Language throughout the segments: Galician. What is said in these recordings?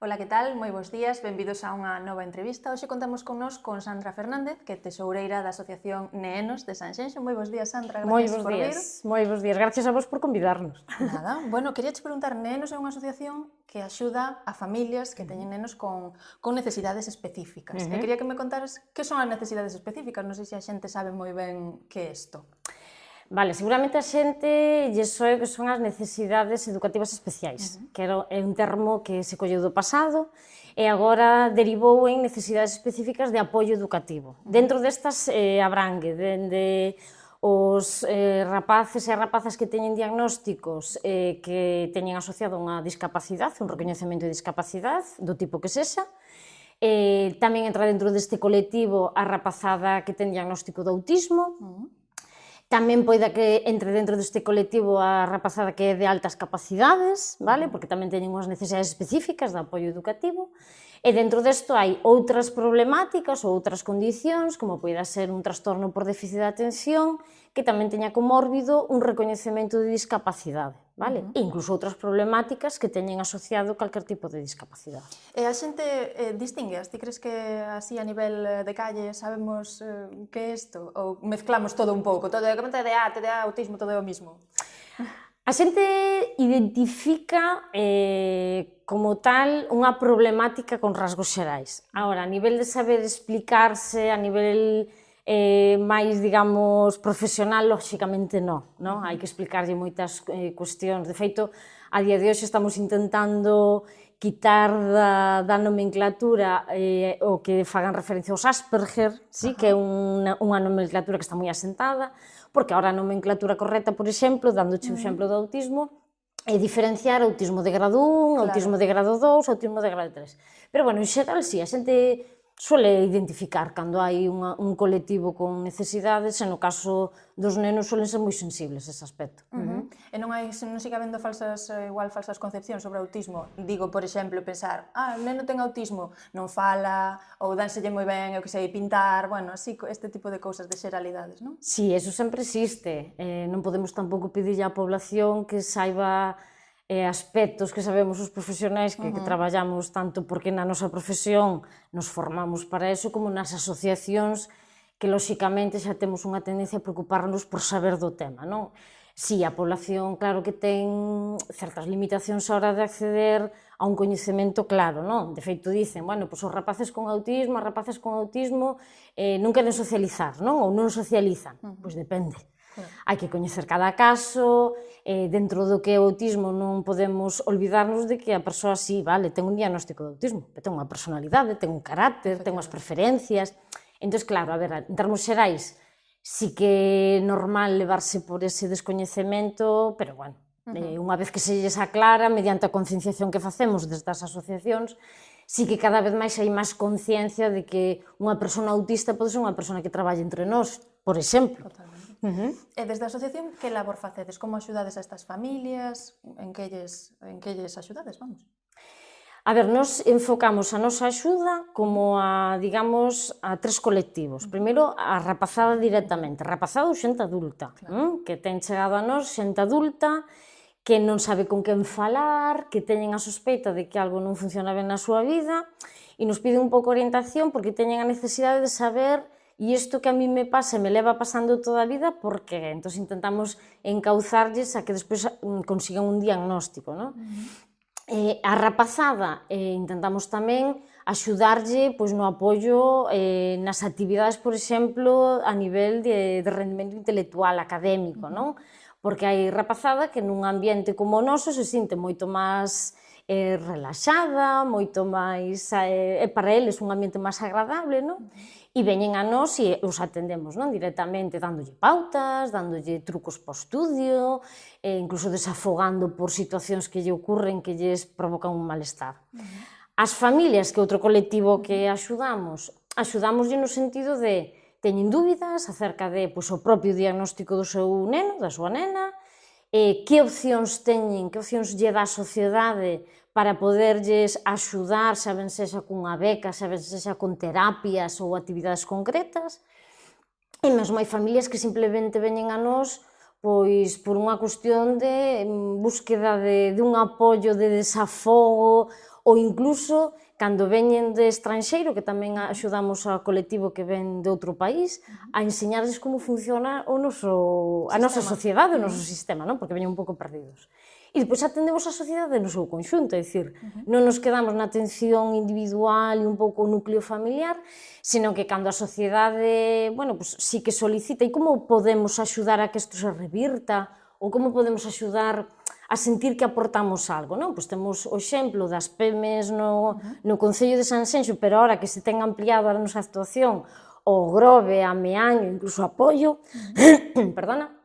Ola, que tal? Moi bons días, benvidos a unha nova entrevista. Hoxe contamos con Sandra Fernández, que é tesoureira da Asociación Neenos de Sanxenxo. Moi bons días, Sandra, gracias por vir. Moi bons días, gracias a vos por convidarnos. Nada, bueno, quería te preguntar, Neenos é unha asociación que axuda a familias que teñen nenos con necesidades específicas. E quería que me contaras que son as necesidades específicas, non sei se a xente sabe moi ben que é isto. Vale, seguramente a xente lle soe que son as necesidades educativas especiais, que é un termo que se colleu do pasado e agora derivou en necesidades específicas de apoio educativo. Dentro destas abrangue dende os rapaces e rapazas que teñen diagnósticos que teñen asociado unha discapacidade, un recoñecemento de discapacidade, do tipo que sexa. Tamén entra dentro deste colectivo a rapazada que ten diagnóstico de autismo. Tamén poida que entre dentro deste colectivo a rapazada que é de altas capacidades, vale? Porque tamén teñen unhas necesidades específicas de apoio educativo. E dentro desto hai outras problemáticas ou outras condicións, como poida ser un trastorno por déficit de atención, que tamén teña como mórbido un recoñecemento de discapacidade, vale? E incluso outras problemáticas que teñen asociado calquer tipo de discapacidade. E a xente distingueas? Ti crees que así a nivel de calle sabemos que é isto? Ou mezclamos todo un pouco? Todo é como TDA, autismo, todo é o mismo? A xente identifica como tal unha problemática con rasgos xerais. Agora, a nivel de saber explicarse, a nivel máis, digamos, profesional, lóxicamente non. Hai que explicarlle moitas cuestións. De feito, a día de hoxe estamos intentando quitar da nomenclatura o que fagan referencia aos Asperger, que é unha nomenclatura que está moi asentada, porque agora a nomenclatura correcta, por exemplo, dándoche o exemplo do autismo, é diferenciar autismo de grado 1, autismo de grado 2, autismo de grado 3. Pero, bueno, en xeral, sí, a xente suele identificar cando hai un colectivo con necesidades, e no caso dos nenos suelen ser moi sensibles ese aspecto. E non siga habendo falsas concepcións sobre o autismo? Digo, por exemplo, pensar, o neno ten autismo, non fala, ou dánselle moi ben, eu que sei, pintar, bueno, así, este tipo de cousas, de xeralidades, non? Sí, eso sempre existe. Non podemos tampouco pedirlle á población que saiba aspectos que sabemos os profesionais que traballamos tanto porque na nosa profesión nos formamos para eso como nas asociacións que lóxicamente xa temos unha tendencia a preocuparnos por saber do tema, non? Si, a población claro que ten certas limitacións a hora de acceder a un coñecemento claro, non? De feito dicen, bueno, pois os rapaces con autismo, as rapaces con autismo non queren socializar, non? Ou non socializan. Pois depende. Hai que coñecer cada caso, dentro do que é o autismo non podemos olvidarnos de que a persoa sí, vale, ten un diagnóstico de autismo, pero ten unha personalidade, ten un carácter, ten unhas preferencias. Entón, claro, a ver, en termos xerais, sí que é normal levarse por ese descoñecemento, pero, bueno, unha vez que se lles aclara, mediante a concienciación que facemos desde as asociacións, sí que cada vez máis hai máis conciencia de que unha persona autista pode ser unha persona que traballe entre nós, por exemplo. Totalmente. E desde a asociación, que labor facedes? Como axudades a estas familias? En que lles axudades, vamos? A ver, nos enfocamos a nosa axuda como a, digamos, a tres colectivos. Primeiro, a rapazada directamente, rapazada ou xente adulta, que ten chegado a nós xente adulta, que non sabe con quen falar, que teñen a sospeita de que algo non funciona ben na súa vida, e nos piden un pouco de orientación porque teñen a necesidade de saber e isto que a mí me pasa e me leva pasando toda a vida, por que? Entón intentamos encauzarlles a que despois consigan un diagnóstico, non? A rapazada intentamos tamén axudarlle no apoio nas actividades, por exemplo, a nivel de rendemento intelectual, académico, non? Porque hai rapazada que nun ambiente como o noso se sinte moito máis relaxada, moito máis, para eles un ambiente máis agradable, non? E veñen a nós e os atendemos, non? Directamente dándolle pautas, dándolle trucos para o estudio, incluso desafogando por situacións que lle ocurren que lles provocan un malestar. As familias, que é outro colectivo que axudámoslle no sentido de teñen dúbidas acerca de o propio diagnóstico do seu neno, da súa nena, que opcións teñen, que opcións lle dá a sociedade para poderlles axudar, xa ben sexa cunha beca, xa ben sexa con terapias ou actividades concretas. E mesmo hai familias que simplemente veñen a nós pois por unha cuestión de búsqueda de un apoio, de desafogo ou incluso cando veñen de estranxeiro, que tamén axudamos ao colectivo que ven de outro país, a enseñarles como funciona a nosa sociedade, o noso sistema, non? Porque veñen un pouco perdidos. E depois atendemos a sociedade no seu conxunto, é dicir, non nos quedamos na atención individual e un pouco o núcleo familiar, sino que cando a sociedade, bueno, pues, sí que solicita, e como podemos axudar a que isto se revirta, ou como podemos axudar a sentir que aportamos algo, non? Pois temos o exemplo das PEMES no Concello de Sanxenxo, pero ahora que se ten ampliado a nosa actuación o Grove, a Meaño, incluso a Pollo, perdona,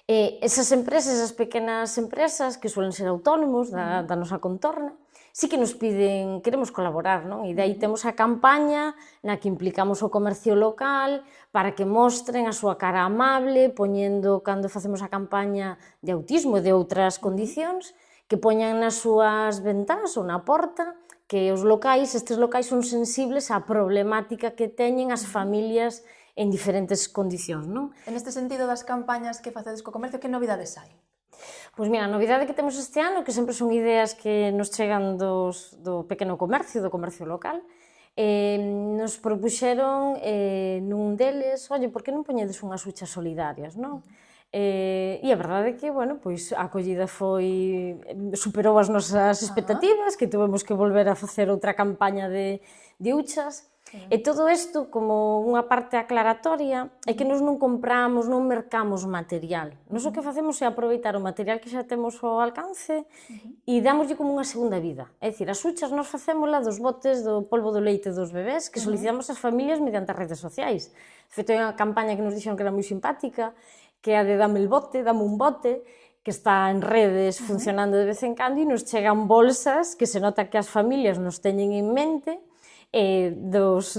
esas empresas, esas pequenas empresas que suelen ser autónomos da nosa contorna, sí que nos piden, queremos colaborar, non? E de aí temos a campaña na que implicamos o comercio local para que mostren a súa cara amable, poñendo, cando facemos a campaña de autismo e de outras condicións, que poñan nas súas ventás ou na porta que estes locais son sensibles á problemática que teñen as familias en diferentes condicións, non? En este sentido das campañas que facedes co comercio, que novidades hai? Pois mira, a novidade que temos este ano, que sempre son ideas que nos chegan do pequeno comercio, do comercio local, nos propuxeron nun deles, oye, por que non poñedes unhas huchas solidarias, non? E a verdade é que, bueno, pois a acollida superou as nosas expectativas, que tuvemos que volver a facer outra campaña de huchas. E todo isto, como unha parte aclaratoria, é que nos non compramos, non mercamos material. Nos o que facemos é aproveitar o material que xa temos ao alcance e damoslle como unha segunda vida. É dicir, as huchas nos facémola dos botes do polvo do leite dos bebés que solicitamos ás familias mediante as redes sociais. De feito, hai unha campaña que nos dixeron que era moi simpática, que é a de dame un bote, que está en redes funcionando de vez en cando e nos chegan bolsas que se nota que as familias nos teñen en mente dos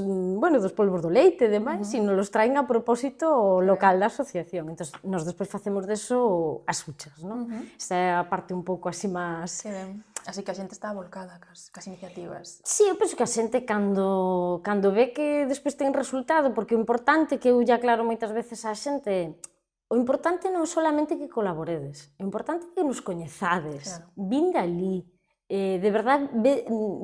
polvos do leite e demais, e nos los traen a propósito local da asociación. Entón, nos despois facemos deso as huchas, non? Esta é a parte un pouco así máis... Así que a xente está volcada cas iniciativas. Sí, eu penso que a xente cando ve que despois ten resultado, porque o importante que eu lle aclaro moitas veces á xente, o importante non é solamente que colaboredes, o importante é que nos coñezades, vinde ali, de verdade,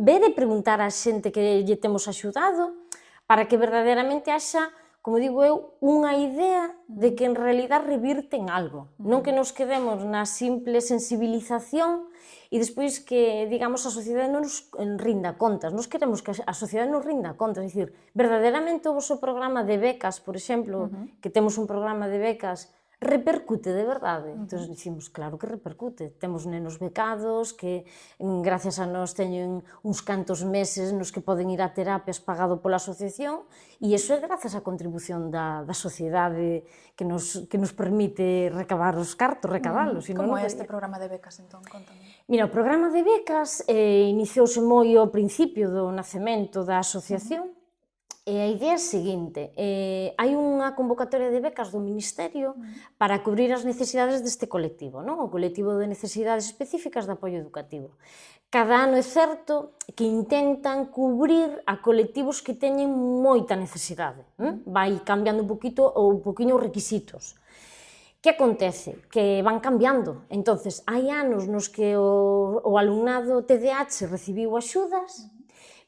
ver e preguntar á xente que lle temos axudado para que verdadeiramente haxa, como digo eu, unha idea de que en realidad revirten algo, non que nos quedemos na simple sensibilización e despois que, digamos, a sociedade non nos rinda contas. Nos queremos que a sociedade nos rinda contas, é dicir, verdadeiramente o vosso programa de becas, por exemplo, que temos un programa de becas, repercute de verdade. Entón, dicimos, claro que repercute. Temos nenos becados que, gracias a nós, teñen uns cantos meses nos que poden ir a terapias pagado pola asociación, e iso é grazas á contribución da sociedade que nos permite recabar os cartos, recabalos. Como é este programa de becas, entón? Contame. Mira, o programa de becas iniciouse moi ao principio do nacemento da asociación. E a idea é a seguinte, hai unha convocatoria de becas do Ministerio para cubrir as necesidades deste colectivo, non? O colectivo de necesidades específicas de apoio educativo. Cada ano é certo que intentan cubrir a colectivos que teñen moita necesidade. Vai cambiando un poquinho os requisitos. Que acontece? Que van cambiando. Entonces, hai anos nos que o alumnado TDAH recibiu axudas,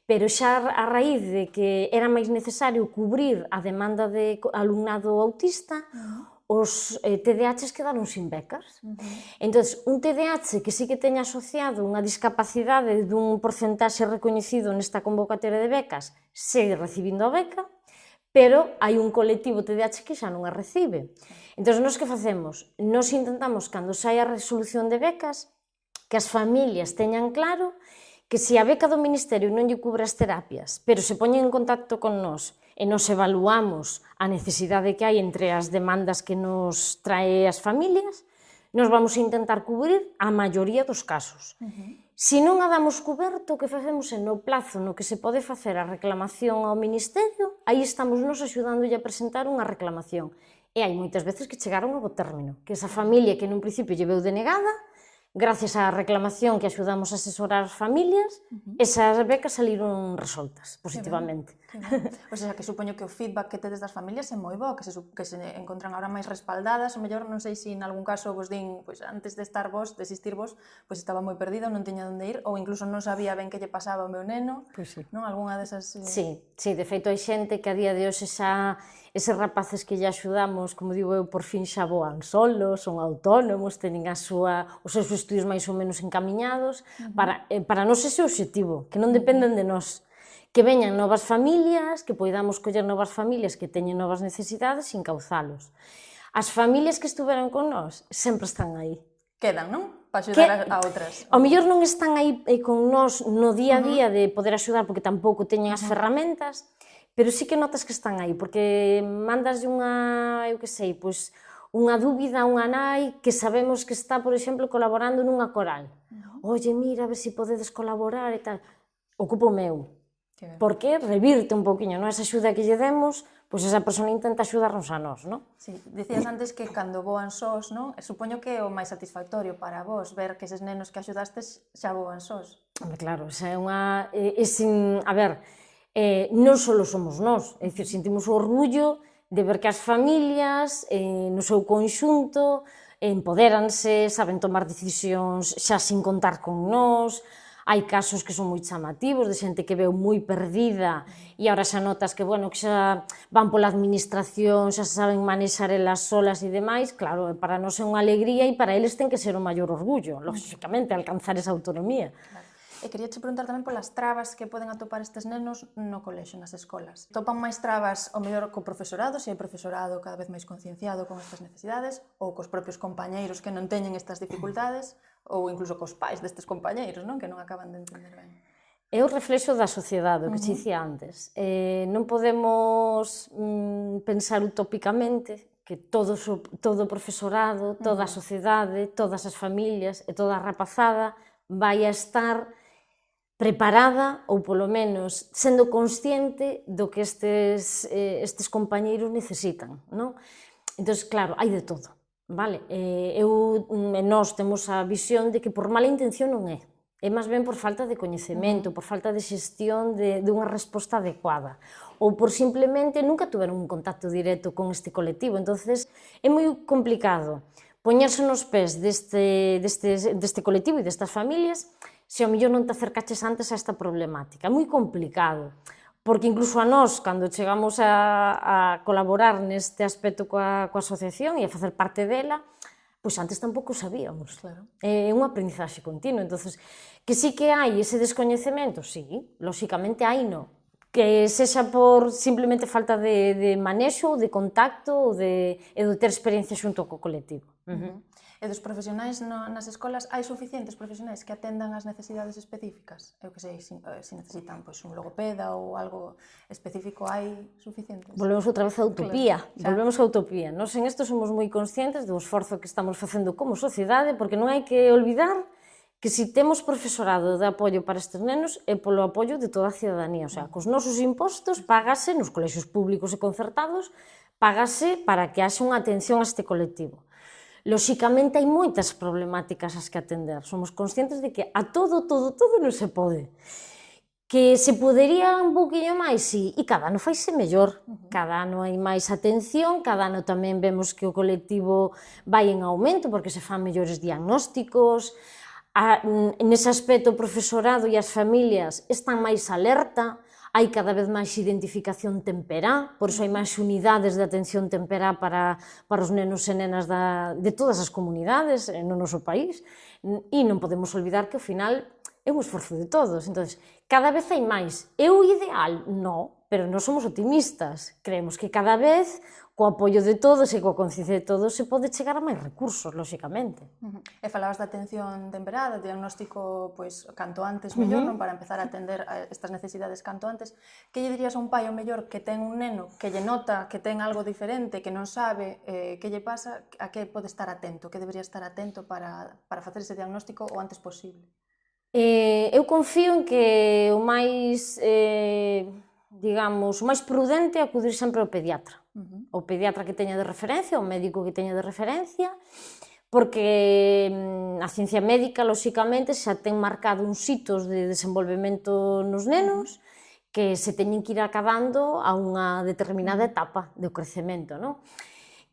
pero xa a raíz de que era máis necesario cubrir a demanda de alumnado autista, os TDAHs quedaron sin becas. Entón, un TDAH que sí que teña asociado unha discapacidade dun porcentaxe recoñecido nesta convocatoria de becas, segue recibindo a beca, pero hai un colectivo TDAH que xa non a recibe. Entón, nós que facemos? Nós intentamos, cando saia a resolución de becas, que as familias teñan claro que se a beca do Ministerio non lle cubre as terapias, pero se poñen en contacto con nós e nos evaluamos a necesidade que hai entre as demandas que nos trae as familias, nos vamos a intentar cubrir a maioría dos casos. Se non a damos coberto, o que facemos é no plazo no que se pode facer a reclamación ao Ministerio, aí estamos nos axudándolle a presentar unha reclamación. E hai moitas veces que chegaron ao bo término, que esa familia que nun principio lle veu denegada, gracias á reclamación que axudamos a asesorar as familias, esas becas saliron resoltas positivamente. O sea, que supoño que o feedback que tedes das familias é moi bo, que se encontran agora máis respaldadas, o mellor non sei se en algún caso vos din, pois antes de estar vos, de existir vos, pois estaba moi perdida, non tiña onde ir, ou incluso non sabía ben que lle pasaba ao meu neno, Pois sí. non? Algúnha desas... Sí, de feito hai xente que a día de hoxe xa, eses rapaces que lle axudamos, como digo eu, por fin xa voan solos, son autónomos, teñen os seus estudios máis ou menos encamiñados, para nós ese é o obxectivo, que non dependen de nós, que veñan novas familias, que poidamos coller novas familias que teñen novas necesidades e encauzalos. As familias que estuveron con nós sempre están aí. Quedan, non? Para axudar a outras. Ao mellor non están aí con nós no día a día de poder axudar porque tampouco teñen as ferramentas, pero sí que notas que están aí, porque mandas unha, eu que sei, pois, unha dúbida a unha nai que sabemos que está, por exemplo, colaborando nunha coral. Oye, mira, a ver se podedes colaborar e tal. Ocupo o meu. Porque revirte un poquinho, non? Esa axuda que lle demos, pois esa persona intenta axudarnos a nós, non? Sí, dicías antes que cando voan sós, non? Supoño que é o máis satisfactorio para vos, ver que eses nenos que axudastes xa voan sós. Claro, esa é unha... a ver, non só somos nós, é dicir, sentimos o orgullo de ver que as familias, no seu conxunto, empodéranse, saben tomar decisións xa sin contar con nós. Hai casos que son moi chamativos, de xente que veu moi perdida e agora xa notas que, bueno, que xa van pola administración, xa saben manexar elas solas e demais. Claro, para nós é unha alegría e para eles ten que ser o maior orgullo, lógicamente, alcanzar esa autonomía. Claro. E quería che preguntar tamén polas trabas que poden atopar estes nenos no colexio, nas escolas. Topan máis trabas, ao mellor, co profesorado, se hai profesorado cada vez máis concienciado con estas necesidades, ou cos propios compañeiros que non teñen estas dificultades, ou incluso cos pais destes compañeiros, non? Que non acaban de entender ben. É o reflexo da sociedade, o que che dicía antes. Non podemos pensar utópicamente que todo o profesorado, toda a sociedade, todas as familias e toda a rapazada vai a estar preparada ou polo menos sendo consciente do que estes compañeiros necesitan, non? Entón, claro, hai de todo, vale? Nós temos a visión de que por mala intención non é. É máis ben por falta de coñecemento, por falta de xestión dunha resposta adecuada, ou por simplemente nunca tuveron un contacto directo con este colectivo. Entonces, é moi complicado poñerse nos pés deste colectivo e destas familias se ao mellor non te acercaches antes a esta problemática. É moi complicado, porque incluso a nós, cando chegamos a colaborar neste aspecto coa asociación e a facer parte dela, pois antes tampouco sabíamos. Claro. É unha aprendizaxe continua. Entonces, que sí que hai ese descoñecemento, sí, lóxicamente hai no. Que sexa por simplemente falta de manexo, de contacto, ou de ter experiencia xunto co colectivo. E dos profesionais nas escolas, hai suficientes profesionais que atendan as necesidades específicas? Eu que sei, se necesitan un logopeda ou algo específico, hai suficientes? Volvemos outra vez á utopía, Claro, volvemos á utopía. Nos en isto somos moi conscientes do esforzo que estamos facendo como sociedade, porque non hai que olvidar que se temos profesorado de apoio para estes nenos é polo apoio de toda a cidadanía. O sea, cos nosos impostos págase, nos colexios públicos e concertados, págase para que haxa unha atención a este colectivo. Lóxicamente, hai moitas problemáticas as que atender. Somos conscientes de que a todo non se pode. Que se podería un pouquinho máis, sí, e cada ano faise mellor. Cada ano hai máis atención, cada ano tamén vemos que o colectivo vai en aumento porque se fan mellores diagnósticos. Nese aspecto, o profesorado e as familias están máis alerta, hai cada vez máis identificación temperá, por iso hai máis unidades de atención temperá para os nenos e nenas de todas as comunidades no noso país, e non podemos olvidar que ao final é un esforzo de todos. Entón, cada vez hai máis. É o ideal? Non, pero nós somos optimistas. Creemos que cada vez, co apoio de todos e coa conciencia de todos, se pode chegar a máis recursos, lóxicamente. E falabas da atención temperada, de diagnóstico, pois, canto antes mellor, non? Para empezar a atender a estas necesidades canto antes. Que lle dirías a un pai o mellor que ten un neno que lle nota que ten algo diferente, que non sabe que lle pasa, a que pode estar atento, que debería estar atento para facer ese diagnóstico o antes posible? Eu confío en que o máis, digamos, o máis prudente é acudir sempre ao pediatra. O pediatra que teña de referencia, o médico que teña de referencia, porque a ciencia médica, lóxicamente, xa ten marcado uns hitos de desenvolvemento nos nenos que se teñen que ir acabando a unha determinada etapa do crecemento, non?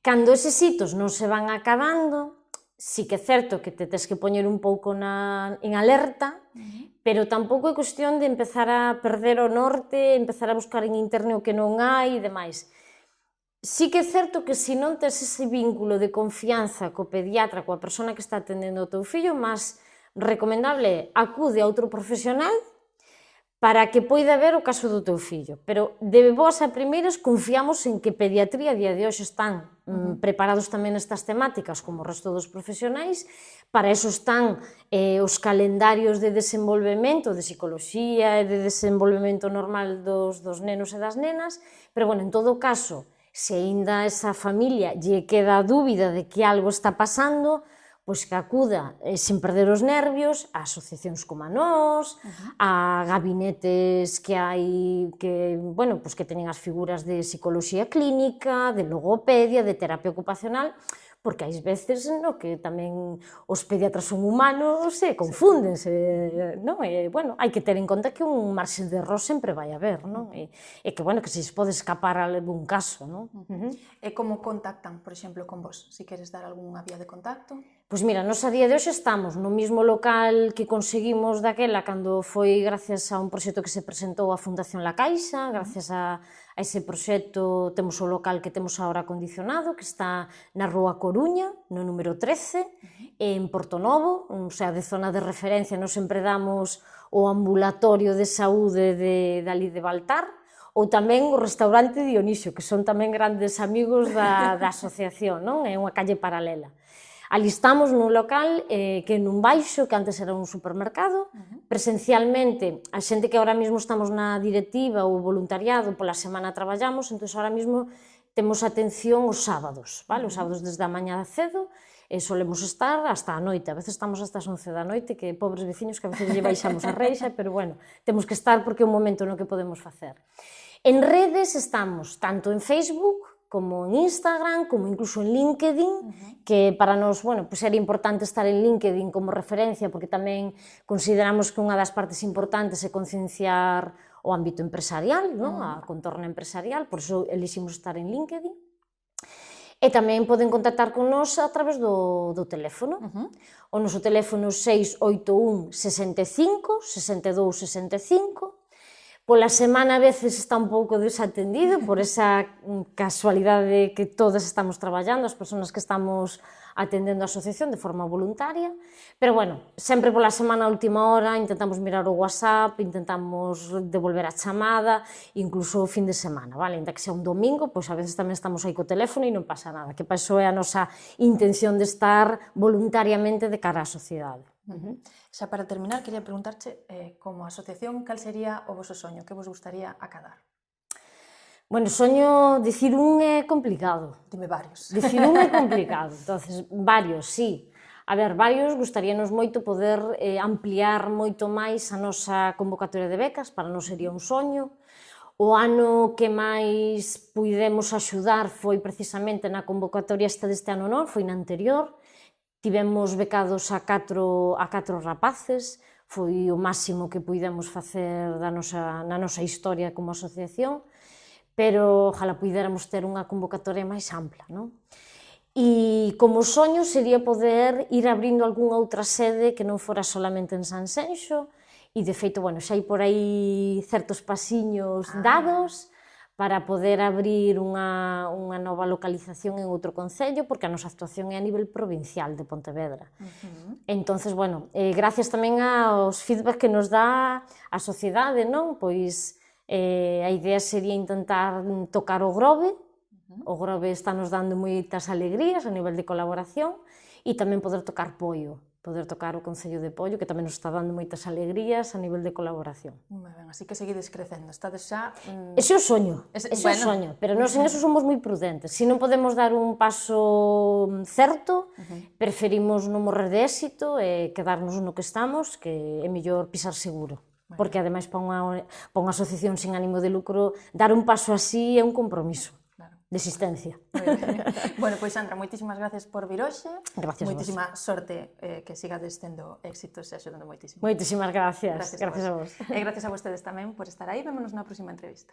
Cando eses hitos non se van acabando, sí que é certo que te tes que poñer un pouco en alerta, pero tampouco é cuestión de empezar a perder o norte, empezar a buscar en internet o que non hai e demais. Sí que é certo que se non tes ese vínculo de confianza co pediatra, coa persona que está atendendo o teu fillo, máis recomendable acude a outro profesional para que poida ver o caso do teu fillo. Pero de boas a primeiras confiamos en que pediatría a día de hoxe están preparados tamén nestas temáticas como o resto dos profesionais, para eso están os calendarios de desenvolvemento, de psicoloxía e de desenvolvemento normal dos nenos e das nenas, pero, bueno, en todo caso, se aínda esa familia lle queda a dúbida de que algo está pasando, pois que acuda, sen perder os nervios, a asociacións como a nós, a gabinetes que hai que, bueno, pois que teñen as figuras de psicoloxía clínica, de logopedia, de terapia ocupacional, porque hai veces no que tamén os pediatras son humanos e confúndense, non? E, bueno, hai que ter en conta que un marxe de error sempre vai haber, non? E que, bueno, que se pode escapar algún caso, non? E como contactan, por exemplo, con vos? Si queres dar algunha vía de contacto? Pois mira, nos a día de hoxe estamos no mismo local que conseguimos daquela cando foi gracias a un proxecto que se presentou a Fundación La Caixa, gracias a ese proxecto temos o local que temos agora acondicionado, que está na Rúa Coruña, no número 13, en Portonovo, o sea, de zona de referencia, nos sempre damos o ambulatorio de saúde dali de Baltar, ou tamén o restaurante Dionisio, que son tamén grandes amigos da asociación, non? É unha calle paralela. Ali estamos nun local que nun baixo, que antes era un supermercado, presencialmente, a xente que ahora mesmo estamos na directiva ou voluntariado, pola semana traballamos, entón ahora mesmo temos atención os sábados, vale? Os sábados desde a mañá cedo, solemos estar hasta a noite, a veces estamos hasta as 11 da noite, que pobres veciños que a veces lle baixamos a reixa, pero bueno, temos que estar porque é un momento no que podemos facer. En redes estamos tanto en Facebook, como en Instagram, como incluso en LinkedIn, que para nos, bueno, pues era importante estar en LinkedIn como referencia, porque tamén consideramos que unha das partes importantes é concienciar o ámbito empresarial, non? A contorna empresarial, por iso eliximos estar en LinkedIn. E tamén poden contactar con nós a través do teléfono. O noso teléfono 681 65 62 65. Pola semana a veces está un pouco desatendido por esa casualidade que todas estamos traballando, as persoas que estamos atendendo a asociación de forma voluntaria, pero, bueno, sempre pola semana a última hora intentamos mirar o WhatsApp, intentamos devolver a chamada, incluso o fin de semana, vale? Ainda que sea un domingo, pois a veces tamén estamos aí co teléfono e non pasa nada, que para iso é a nosa intención de estar voluntariamente de cara á sociedade. Xa para terminar, quería preguntarche, como asociación, cal sería o voso soño? Que vos gustaría acadar? Bueno, soño, dicir un é complicado. Dime varios. Dicir un é complicado, entonces, varios, sí. A ver, varios, gustaríanos moito poder ampliar moito máis a nosa convocatoria de becas, para nós sería un soño. O ano que máis puidemos axudar foi precisamente na convocatoria deste ano non, foi na anterior. Tivemos becados a 4 rapaces, foi o máximo que puidemos facer na nosa historia como asociación, pero ojalá puidéramos ter unha convocatoria máis ampla, non? E como soño sería poder ir abrindo algunha outra sede que non fora solamente en Sanxenxo, e de feito, bueno, xa hai por aí certos pasiños dados para poder abrir unha nova localización en outro concello, porque a nosa actuación é a nivel provincial de Pontevedra. Entonces, bueno, gracias tamén aos feedback que nos dá a sociedade, non? Pois a idea sería intentar tocar o Grove. O Grove está nos dando moitas alegrías a nivel de colaboración, e tamén poder tocar Poio, poder tocar o Concello de Poio, que tamén nos está dando moitas alegrías a nivel de colaboración. Moi ben, así que seguides crecendo, estades xa... Ese é o soño, pero nós en eso somos moi prudentes. Se non podemos dar un paso certo, preferimos non morrer de éxito e quedarnos no que estamos, que é mellor pisar seguro. Porque, ademais, para unha asociación sin ánimo de lucro, dar un paso así é un compromiso. de existencia. Bueno, pois Sandra, moitísimas gracias por vir hoxe. Gracias a vos. Moitísima sorte que sigades tendo éxitos e axudando moitísimo. Moitísimas gracias. Gracias a vos. E gracias a vostedes tamén por estar aí. Vémonos na próxima entrevista.